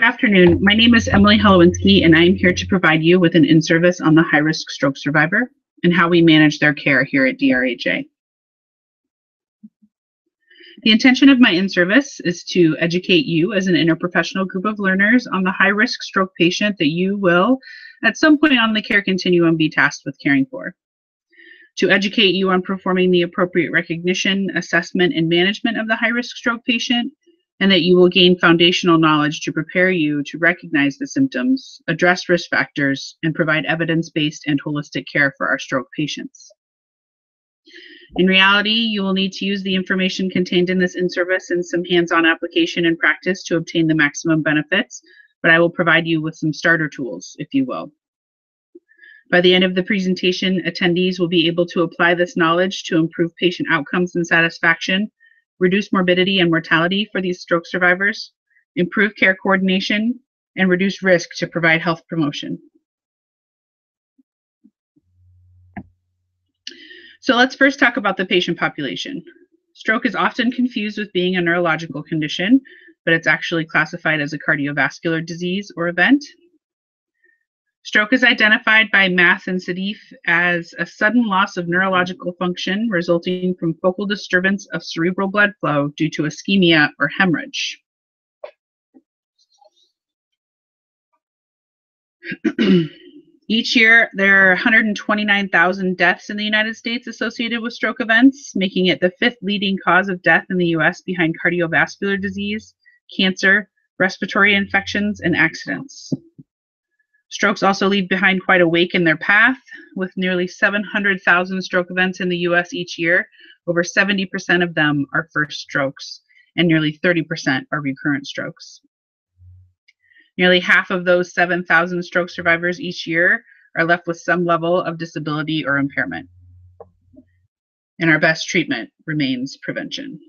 afternoon. My name is Emily Holowinski, and I am here to provide you with an in-service on the high-risk stroke survivor and how we manage their care here at DRHA. The intention of my in-service is to educate you as an interprofessional group of learners on the high-risk stroke patient that you will, at some point on the care continuum, be tasked with caring for. To educate you on performing the appropriate recognition, assessment, and management of the high-risk stroke patient, and that you will gain foundational knowledge to prepare you to recognize the symptoms, address risk factors, and provide evidence-based and holistic care for our stroke patients. In reality, you will need to use the information contained in this in-service and some hands-on application and practice to obtain the maximum benefits, but I will provide you with some starter tools, if you will. By the end of the presentation, attendees will be able to apply this knowledge to improve patient outcomes and satisfaction, reduce morbidity and mortality for these stroke survivors, improve care coordination, and reduce risk to provide health promotion. So let's first talk about the patient population. Stroke is often confused with being a neurological condition, but it's actually classified as a cardiovascular disease or event. Stroke is identified by Math and Sadif as a sudden loss of neurological function resulting from focal disturbance of cerebral blood flow due to ischemia or hemorrhage. Each year, there are 129,000 deaths in the United States associated with stroke events, making it the 5th leading cause of death in the US behind cardiovascular disease, cancer, respiratory infections, and accidents. Strokes also leave behind quite a wake in their path, with nearly 700,000 stroke events in the US each year. Over 70% of them are first strokes, and nearly 30% are recurrent strokes. Nearly half of those 7,000 stroke survivors each year are left with some level of disability or impairment. And our best treatment remains prevention.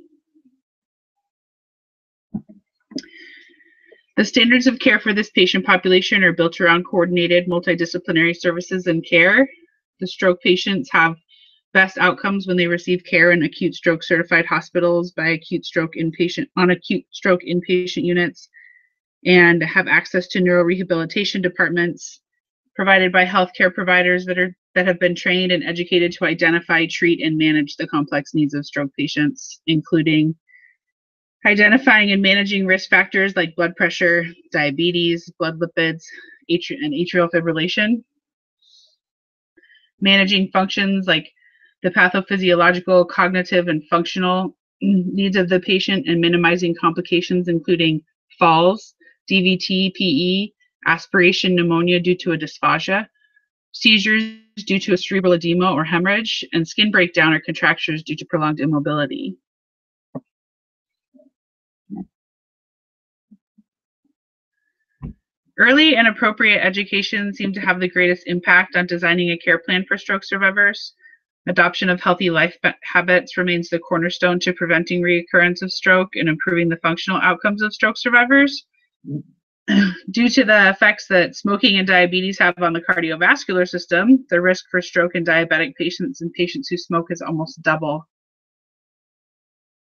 The standards of care for this patient population are built around coordinated multidisciplinary services and care. The stroke patients have best outcomes when they receive care in acute stroke certified hospitals by acute stroke inpatient units, and have access to neurorehabilitation departments provided by healthcare providers that have been trained and educated to identify, treat, and manage the complex needs of stroke patients, including identifying and managing risk factors like blood pressure, diabetes, blood lipids, and atrial fibrillation. Managing functions like the pathophysiological, cognitive, and functional needs of the patient, and minimizing complications including falls, DVT, PE, aspiration pneumonia due to a dysphagia, seizures due to a cerebral edema or hemorrhage, and skin breakdown or contractures due to prolonged immobility. Early and appropriate education seem to have the greatest impact on designing a care plan for stroke survivors. Adoption of healthy life habits remains the cornerstone to preventing reoccurrence of stroke and improving the functional outcomes of stroke survivors. Due to the effects that smoking and diabetes have on the cardiovascular system, the risk for stroke in diabetic patients and patients who smoke is almost double.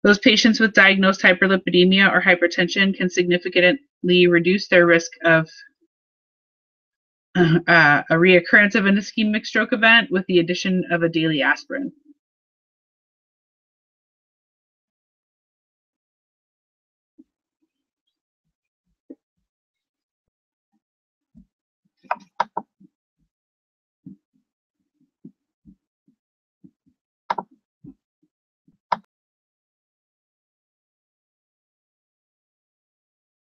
Those patients with diagnosed hyperlipidemia or hypertension can significantly reduce their risk of a reoccurrence of an ischemic stroke event with the addition of a daily aspirin.